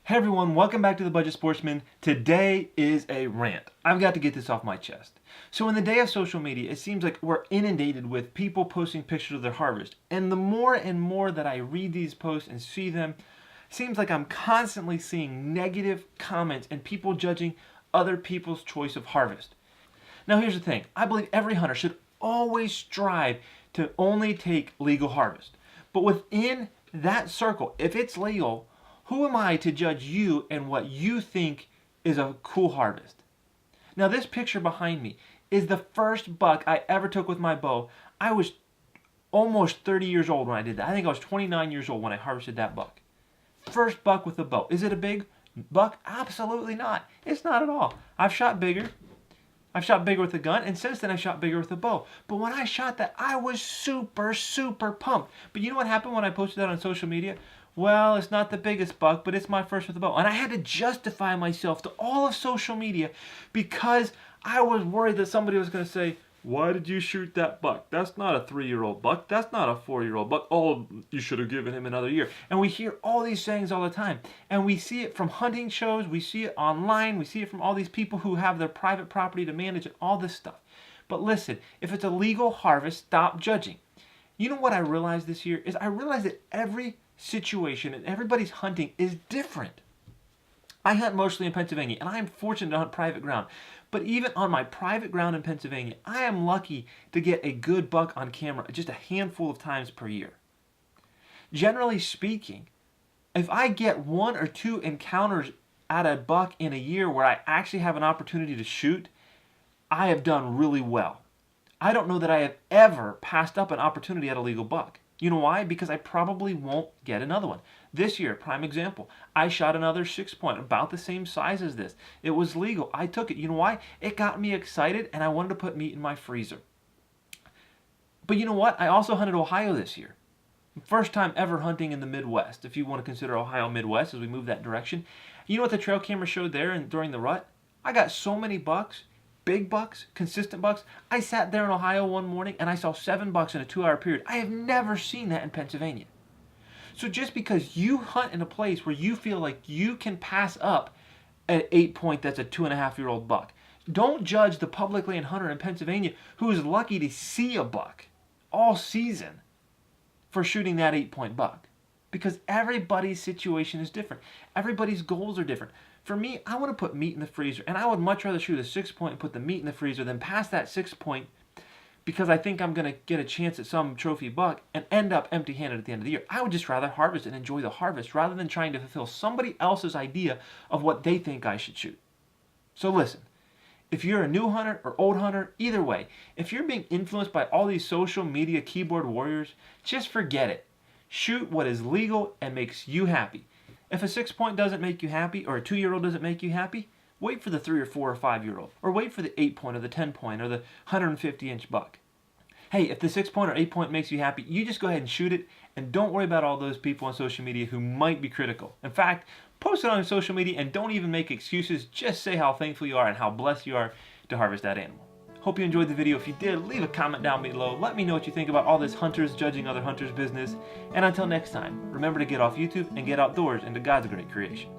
Hey everyone, welcome back to the Budget Sportsman. Today is a rant. I've got to get this off my chest. So in the day of social media, it seems like we're inundated with people posting pictures of their harvest. And the more and more that I read these posts and see them, it seems like I'm constantly seeing negative comments and people judging other people's choice of harvest. Now here's the thing. I believe every hunter should always strive to only take legal harvest. But within that circle, if it's legal, who am I to judge you and what you think is a cool harvest? Now this picture behind me is the first buck I ever took with my bow. I was almost 30 years old when I did that. I think I was 29 years old when I harvested that buck. First buck with a bow. Is it a big buck? Absolutely not. It's not at all. I've shot bigger. I've shot bigger with a gun, and since then I've shot bigger with a bow. But when I shot that, I was super pumped. But you know what happened when I posted that on social media? Well, it's not the biggest buck, but it's my first with a bow. And I had to justify myself to all of social media because I was worried that somebody was going to say, why did you shoot that buck? That's not a 3-year-old buck. That's not a 4-year-old buck. Oh, you should have given him another year. And we hear all these sayings all the time. And we see it from hunting shows. We see it online. We see it from all these people who have their private property to manage and all this stuff. But listen, if it's a legal harvest, stop judging. You know what I realized this year is I realized that every situation and everybody's hunting is different. I hunt mostly in Pennsylvania, and I am fortunate to hunt private ground. But even on my private ground in Pennsylvania, I am lucky to get a good buck on camera just a handful of times per year. Generally speaking, if I get 1 or 2 encounters at a buck in a year where I actually have an opportunity to shoot, I have done really well. I don't know that I have ever passed up an opportunity at a legal buck. You know why? Because I probably won't get another one. This year, prime example, I shot another 6-point, about the same size as this. It was legal. I took it. You know why? It got me excited, and I wanted to put meat in my freezer. But you know what? I also hunted Ohio this year. First time ever hunting in the Midwest, if you want to consider Ohio Midwest as we move that direction. You know what the trail camera showed there and during the rut? I got so many bucks. Big bucks, consistent bucks. I sat there in Ohio one morning and I saw 7 bucks in a 2-hour period. I have never seen that in Pennsylvania. So just because you hunt in a place where you feel like you can pass up an 8-point that's a 2.5-year-old buck, don't judge the public land hunter in Pennsylvania who is lucky to see a buck all season for shooting that 8-point buck. Because everybody's situation is different. Everybody's goals are different. For me, I want to put meat in the freezer, and I would much rather shoot a 6-point and put the meat in the freezer than pass that 6-point because I think I'm going to get a chance at some trophy buck and end up empty-handed at the end of the year. I would just rather harvest and enjoy the harvest rather than trying to fulfill somebody else's idea of what they think I should shoot. So listen, if you're a new hunter or old hunter, either way, if you're being influenced by all these social media keyboard warriors, just forget it. Shoot what is legal and makes you happy. If a 6-point doesn't make you happy or a 2-year-old doesn't make you happy, wait for the 3 or 4 or 5-year-old. Or wait for the 8-point or the 10-point or the 150-inch buck. Hey, if the 6-point or 8-point makes you happy, you just go ahead and shoot it and don't worry about all those people on social media who might be critical. In fact, post it on social media and don't even make excuses. Just say how thankful you are and how blessed you are to harvest that animal. Hope you enjoyed the video. If you did, leave a comment down below. Let me know what you think about all this hunters judging other hunters business. And until next time, remember to get off YouTube and get outdoors into God's great creation.